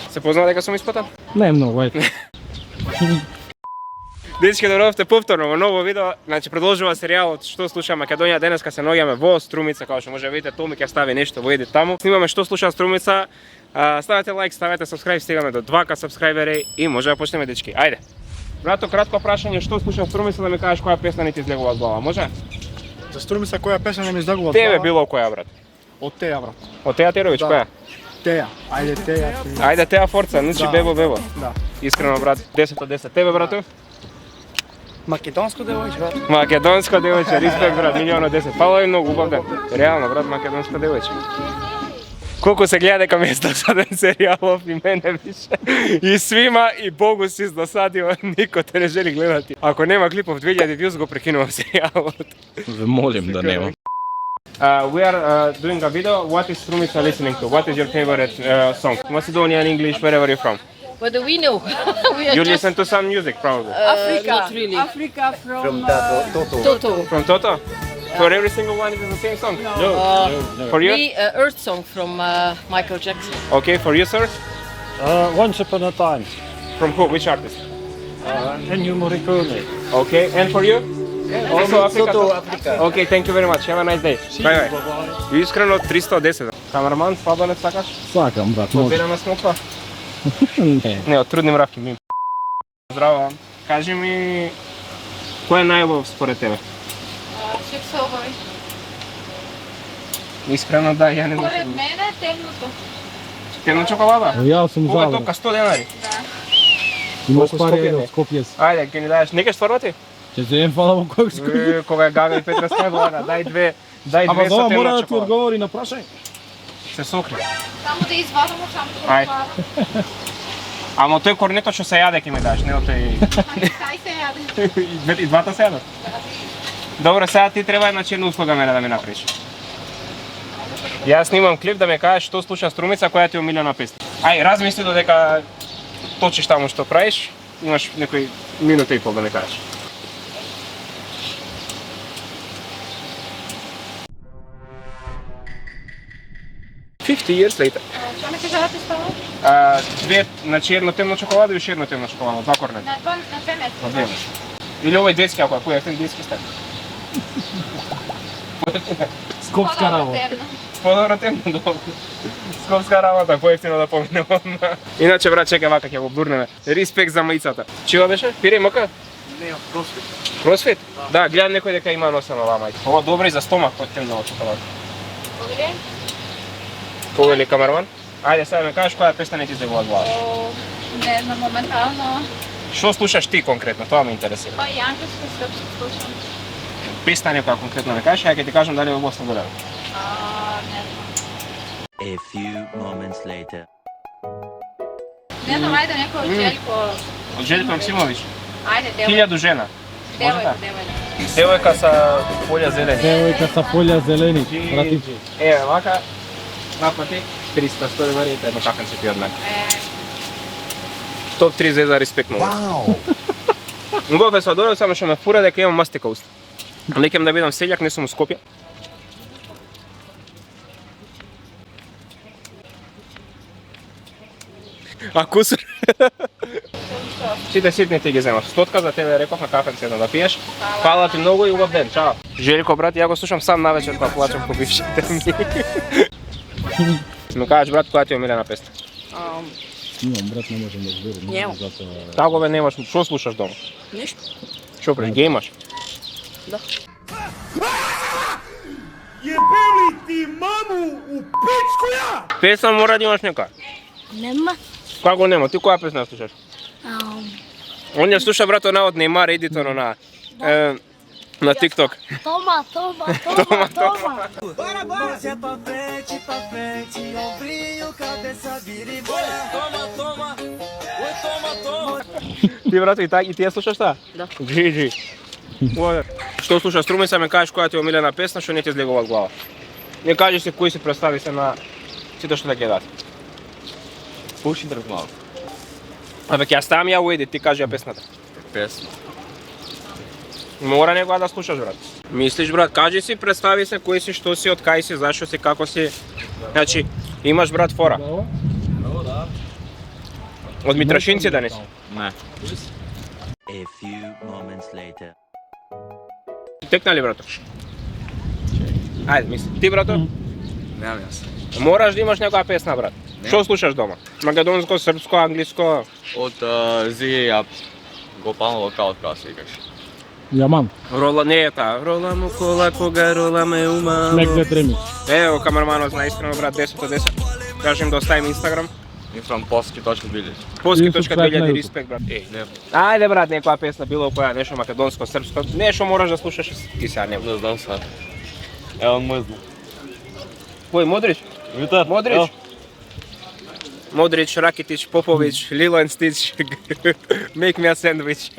Се познава дека сум испатен? Не многу, ајде. Дечки, добровте повторно во ново видео. Значи продолжува серијалот Што слуша Македонија. Денеска се наоѓаме во Струмица, како што може да видите, Томи ќе стави нешто во едит таму. Снимаме Што слуша Струмица. Ставете лайк, ставете сабскрајб, стигаме до 2к сабскрајбери и може да почнеме, дечки. Ајде. Брато, кратко прашање, што слуша Струмица, да ми кажеш која песна не ти излегува од глава, може? За Струмица која песна не ми излегува од глава? Тебе било која, брат? Од Теја, брат. Од Теја Теровиќ, Да. која? Теја. Ајде Теја. Ајде Теја Форца, нучи бебо. Да. Искрено, брат, 10 од 10. Тебе, брату? Македонско девојче, брат. Македонско девојче, респект, брат, 1 од 10. Фала ви многу, убав ден. Реално, брат, македонско девојче. Колку се гледа дека ми е досаден серијалов и мене више. И свима и Богу си издосадио, никој те не жели гледати. Ако нема клипов 2000 views, го прекинувам серијалот. Ве молим да нема. We are doing a video. What is Strumica listening to? What is your favorite song? Macedonian, English, wherever you're from. What do we know? We are You just, listen to some music, probably. Africa. Not really. Africa from Toto. From Toto? For every single one, it is the same song? No. For you? Me, Earth Song from Michael Jackson. Okay, for you, sir? Once upon a time. From who? Which artist? Ennio Morricone. Okay, and for you? Also Africa? Toto, Africa. Okay, thank you very much. Have a nice day. Bye bye. Искрено 310. Камерман, слабонец сакаш? Сакам, брат, може. Побираме смоква? Не. Не, од трудни мравки ми. Здраво. Кажи ми, кој е најубав според тебе? Чипсовови. Искрено да, ја не Поред знам. мене темното. Темна чоколада? Јас сум Кога за, тока брат. 100 денари? Имаш Колку пари Скопје едно не? од Скопје. Ајде, ќе ни дадеш, не ќе стварва ти? Ќе земем фала во кој Скопје. Кога е Гага и Петра Скајблага, дај две Ама со за ова темна мора да ти чоколада. одговори на прашање. Се сокри. Само да извадам од шампур. Ајде. Ама тој корнето што се јаде ќе ми даш, не од тој... Кај се јаде? И двата се јадат? Добро, сега ти треба една една услуга мене да ми направиш. Јас снимам клип да ме кажеш што слуша Струмица, која ти е омилена песна. Ај, размисли додека точиш таму што правиш, имаш некој минута и пол да ми кажеш. $50 years later. Што ме кажа да ти става? Две, значи едно темно чоколада и уште едно темно чоколада, два корнета. На две месеци. На две месеци. Или овој детски, ако е поевтин детски стек. Скопска работа. Подобро темно, добро. Скопска работа, поевтино да поминемо. Иначе, брат, чекај вака, ќе го бурнеме. Респект за маицата. Чива беше? Пире мока? Не, просвет. Кросфит? Да, гледам некој дека има носена оваа мајка. Ова добро и за стомак, кој темно чоколада. Повели? Повели камерман? Ајде, сега ме кажеш која песна не ти излегува од глава. Не знам моментално. Што слушаш ти конкретно? Тоа ме интересира. Па јанкавско српско слушам. Песна некоја конкретно ме кажеш, ја ќе ти кажам дали е во Босна Голема. Не знам. A few moments later. Не знам, ајде некој од Желко. Од Желко Максимович. Ајде, девојка. 1000 жена. Може да? Девојка. Девојка са полја зелени. Девојка са полја зелени. Брати. Еве, вака, напати, 300 денари и едно кафенце ти од мене. Топ 3 за респект многу. Убав е сладолет, само што ме фура дека имам мастика уста. Лекем да бидам селјак, не сум у Скопје. А кусур? Сите ситни ти ги земав. Стотка за тебе реков на кафенце едно да пиеш. Фала ти многу и убав ден. Чао. Желко, брат, ја го слушам сам навечер кога плачам по бившите ми. Ме кажеш, брат, која ти е омилена песна? Имам, брат, не можам да зборам. Нема. Затоа... Тако бе немаш, што слушаш дома? Ништо. Што преш, геймаш? Да. Песна мора да имаш нека. Нема. Како нема? Ти која песна слушаш? Он ја слуша, брат, она од Неймар едитор на TikTok. Тома. Bora, bora! Se é pra frente, ombrinho, cabeça, vira e bora. Toma, oi, toma. Ти, брат, и ти ја слушаш таа? Да. GG. Што слушаш Струмица, ме кажеш која ти е омилена песна, што не ти излегува од глава. Не кажеш се кои си представи се на сите што да гледат. Пуши дрг малку. Абе, ќе ја ставам ја уеди, ти кажи ја песната. Песна. Мора некоја да слушаш, брат. Мислиш, брат, кажи си, представи се кој си, што си, од кај си, зашо си, како си. Значи, Имаш брат фора? Од Митрашинци да не си? Не. A few moments later. Текна ли брато? Ајде, мисли. Ти брато? Немам јас. Мораш да имаш некоја песна брат. Што слушаш дома? Македонско, српско, англиско? Од Зија ја го пална локал, како се викаш. Јаман. Рола не е таа. Рола му кола кога рола ме ума. Снег дет ремикс. Ево камерманот зна искрено брат 10 од 10. Кажем да оставим Инстаграм. Инфрам Poski.village. Poski.2000 респект брат. Не, Ајде брат, некоја песна било која, нешто македонско, српско, нешто мораш да слушаш ти сега не. не знам сега. Ево мој звук. Кој Модрич? Витат. Модрич. Модрич, Ракитич, Попович, Lilo and Stitch. Make me a sandwich.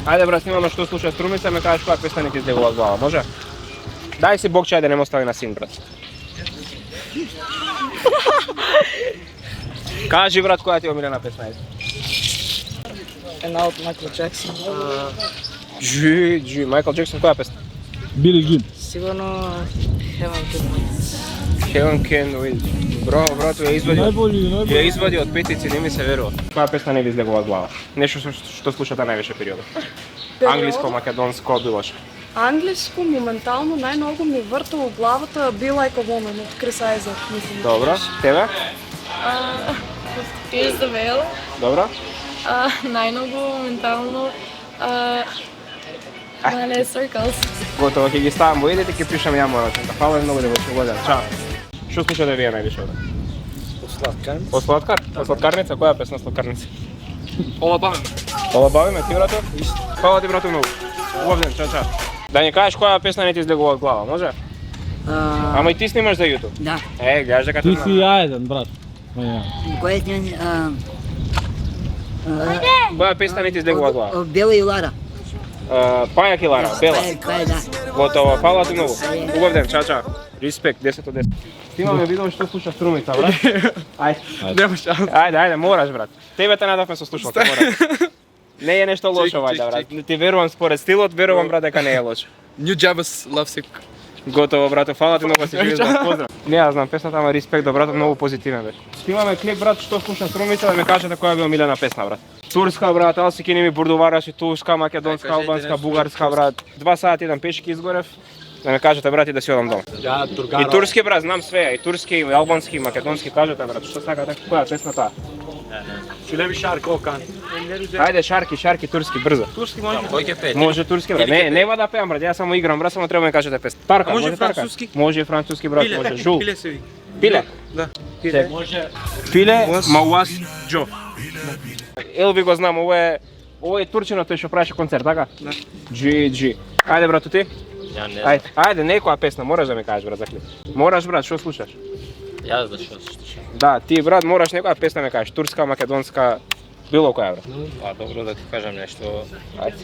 Ајде брат, снимаме што слуша Струмица, ме кажеш која песна не ти излегува од глава, може? Дај си бок чај да не ме остави на син брат. Кажи брат која ти е омилена песна е. Една од Michael Jackson. Майкл Джексон која песна? Били Гин. Сигурно Heaven Can Wait. Heaven Can Wait. Браво брато, ја извади. Најболи. Ја извади од петици, не ми се верува. Која песна не ви излегува од глава? Нешто што слушате највише периода. Англиско, македонско, било што. Англиско моментално најмногу ми врта во главата Be Like a Woman од Крис Айзек, мислам. Добро, тебе? Here's the Veil. Добро? Најмногу моментално Ballet Circles. Готово, ќе ги ставам во едите, ќе пишам ја мораченка. Фала многу да беше годен. Чао. Што слушате вие највише овде? Од сладкар? Од сладкарница? Која песна сладкарница? Ова бавим. Ова бавиме ти брато? Фала ти брато многу. Убав ден, чао. Да ни кажеш која песна не ти излегува од глава, може? Ама и ти снимаш за YouTube? Да. Гледаш дека Ти си јаеден, брат. Кој е Која песна не ти излегува од глава? Бела и Лара. Пајак и Лара, Бела. Кај да. Готово, фала ти многу. Убав ден, чао. Респект, 10 од 10. Снимаме видео што слуша Струмица, брат. Ајде, мораш, брат. Тебе те надавме со слушалка, мораш. Не е нешто лошо, вајда, брат. Ти верувам според стилот, верувам, брат, дека не е лошо. New Jabba's Love Sick. Готово, брато, фала ти многу си живи, брат, поздрав. Не, ја знам, песната, ама респект до брато, многу позитивен беше. Снимаме клип, брат, што слуша Струмица, да ме кажете која би омилена песна, брат. Турска, брат, ал си кини ми бурдувараши, турска, македонска, албанска, бугарска, брат. 2 сати едам пешки изгорев. Да ме кажете, брат, и да си одам дома. И турски, брат, знам све, и турски, и албански, и македонски, кажете, брат, што сакате, која песна таа? Шулеви Шарк, Окан. Ајде, шарки, турски, брзо. Турски може. Кој ќе пее? Може турски, брат. Нема да пеам, брат, јас само играм, брат, само треба да ми кажете песна. Тарка, може француски? Може француски, брат, може жул. Пиле се ви. Пиле? Да. Пиле, мауас, џо. Елви го знам, ово е турчино тој што правеше концерт, така? Да. Джи. Ајде, брато, ти? Ја не. Ајде, некоја песна, мораш да ми кажеш, брат, за клип. Мораш, брат, што слушаш? Јас да што слушам. Да, ти, брат, мораш некоја песна ми кажеш, турска, македонска, било која, брат. Добро да ти кажам нешто. Ајде.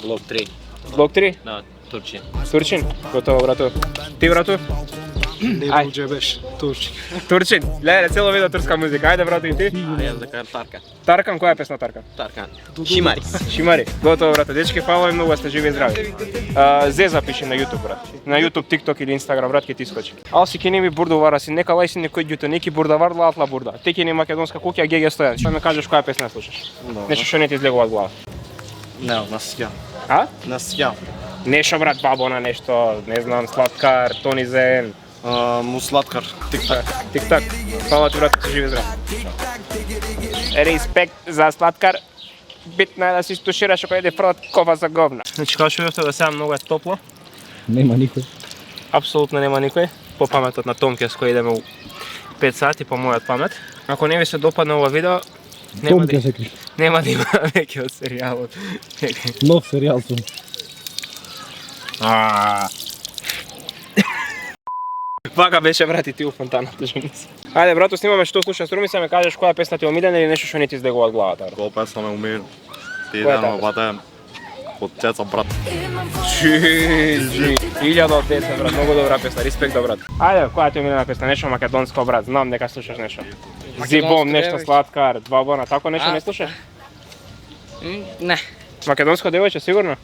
Блок 3. Блок 3? Да, Турчин. Турчин? Готово, брато. Ти, брато? Не джебеш, турчи. Турчин? Гледа, цело видео турска музика. Ајде, брато, и ти? Јас да кажам Таркан. Таркан, која песна Таркан? Таркан. Шимари. Шимари. Готово, брато. Дечки, фала ви многу, сте живи и здрави. Зе запиши на YouTube, брат. На YouTube, TikTok или Instagram, брат, ќе ти скочи. Ал си кини ми бурдувара си, нека лајси некој ѓуто, неки бурдавар лаатла бурда. Ти кини македонска куќа, ГГ Стојан. Што ме кажеш која песна слушаш? Нешто што не ти излегува од глава. Не, насјан. А? Насјан. Нешто, брат, бабона, нешто, не знам, Сладкар, Тони Зен. Муслаткар. Тик-так. Фала ти, брат, си живи здрав. Респект за Сладкар. Битно е да си стушираш ако еде фрлат кова за говна. Значи, како што видовте да сега многу е топло. Нема никој. Апсолутно нема никој. По паметот на Томке с кој идеме у 5 сати по мојот памет. Ако не ви се допадне ова видео, Томке се кажи. нема да има веќе од серијалот. Нов серијал сум. Вака беше, брат, и ти у фонтаната, жени се. Ајде, брато, снимаме што слуша Струмица, ме кажеш која песна ти е омилена или нешто што не ти излегува од главата. Која песна ме умир. Ти Која ден е ваде од цеца брат. Джи. 1000 од 10, брат, многу добра песна, респект до брат. Ајде, која ти е омилена песна, нешто македонско, брат, знам дека слушаш нешто. Зибом, нешто Сладкар, Бабона, тако нешто не слушаш? Не. Македонско девојче, сигурно?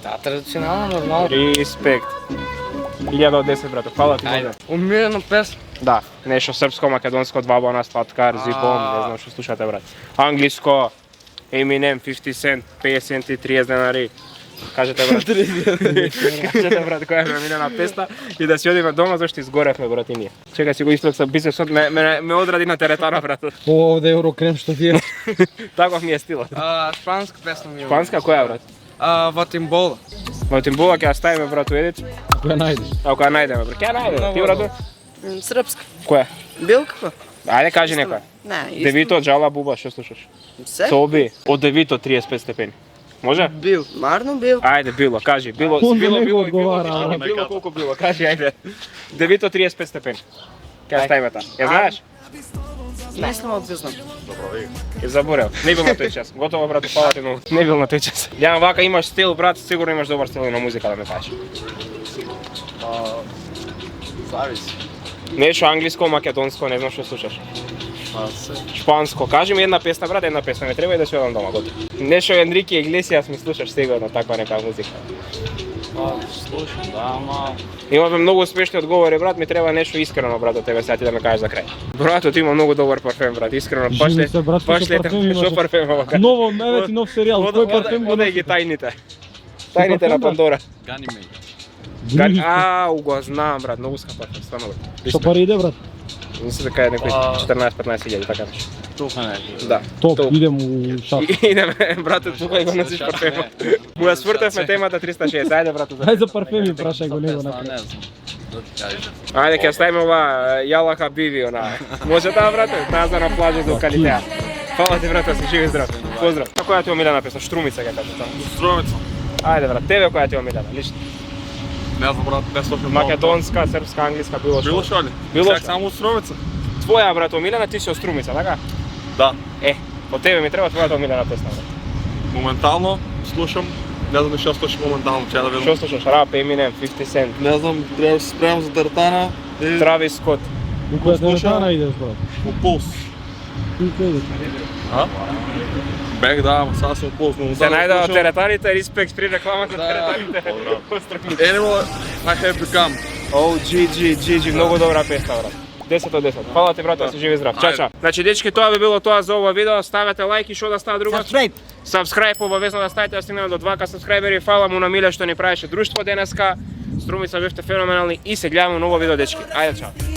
Таа традиционална, нормално. Респект. 1000 од 10, брато. Фала ти, може. Умирена песна. Да, нешто српско, македонско, два бона, сладкар, зипом, не знам што слушате, брат. Англиско, Eminem, 50 Cent, 50 центи, 30 денари. Кажете, брат. Кажете, брат, која е милена песна и да си одиме дома, зашто изгоревме, брат, и ние. Чекај, си го исток со бизнесот, ме одради на теретана, брат. Овде Еврокрем што ти е. Таков ми е стилот. Шпанска песна ми е. Шпанска, која, брат? Ватимбола. Во Тимбула ќе ја ставиме, брат, у едит. Ако ја најдеш. Ако ја најдеме, брат. Ќе ја најдеме, ти, брат? Српска. Која? Билкава? Ајде, кажи некоја. Не, Девито, Джала, Буба, што слушаш? Се? Соби, од Девито 35 степени. Може? Бил. Марно бил. Ајде, било, кажи, било, Он било, него било, одговара, било, било, колку било, кажи, ајде. Девито 35 степени. Ќе ставиме таа. Ја знаеш? Мислам да знам. Ја заборел. Не бил на тој час. Готово, брат, фала ти многу. Не бил на тој час. Ја вака имаш стил, брат, сигурно имаш добар стил и на музика да ме кажеш. Зависи. Нешто англиско, македонско, не знам што слушаш. Шпанско. Кажи ми една песна, брат, една песна. Не треба и да се одам дома, готово. Нешто Енрике Иглесијас ми слушаш сигурно, таква нека музика. Слушам, да, ама... Имаме многу успешни одговори, брат, ми треба нешто искрено, брат, од тебе сега ти да ме кажеш за крај. Брато, ти има многу добар парфем, брат, искрено. Живи се, брат, што парфем имаш? Што парфем ова кажеш? Ново, највети нов серијал, кој парфем го Одај ги тајните. Тајните на Пандора. Гани ме. носи? Ау, го знам, брат, многу скъп парфем, стварно. Што пари иде, брат? Мисля дека е некои 14-15 хиljadi, така нешто. Тука не. Да. Топ, идем у шат. Идеме, брате, тука и го носиш парфемот. Му ја свртевме темата 360, ајде, брате. Ајде за парфеми прашај го него напред. Не знам. Да ти кажеш. Ајде, ќе ставиме ова Јала Хабиби, она. Може таа, брате? Таа на плажа за Калитеа. Фала ти, брате, си жив и здрав. Поздрав. А која ти е омилена песна? Штрумица ќе кажеш таму. Стромица. Ајде, брат, тебе која ти е омилена, лично? Не знам, брат, не слушам. Македонска, српска, англиска, било што. Било што ли? Било Чак што. само Стромица. Твоја, брат, омилена, ти си од Струмица, така? Да. Од тебе ми треба твојата омилена песна, брат. Моментално слушам. Не знам што слушам моментално, че да видам. Што слушаш? Рап, Eminem, 50 Cent, Не знам, треба да се спремам за тартана и Травис Скот. У која теретана идеш, брат? по пулс. У која идеш? Бех, да, ама сега съм по-зно. Се најдеа од теретаните, респект при рекламата на теретаните. Animal, I have become. Оу, GG, многу добра песна, брат. 10 од 10. Фала ти, брат, да си жив и здрав. Чао. Значи, дечки, тоа би било тоа за ова видео. Ставете лайк и што да става друго? Subscribe, обавезно да ставите да стигнеме до 2K subscriberi. Фала му на Миле што ни правеше друштво денеска. Струмица бевте феноменални и се гледаме ново видео, дечки. Ајде, чао.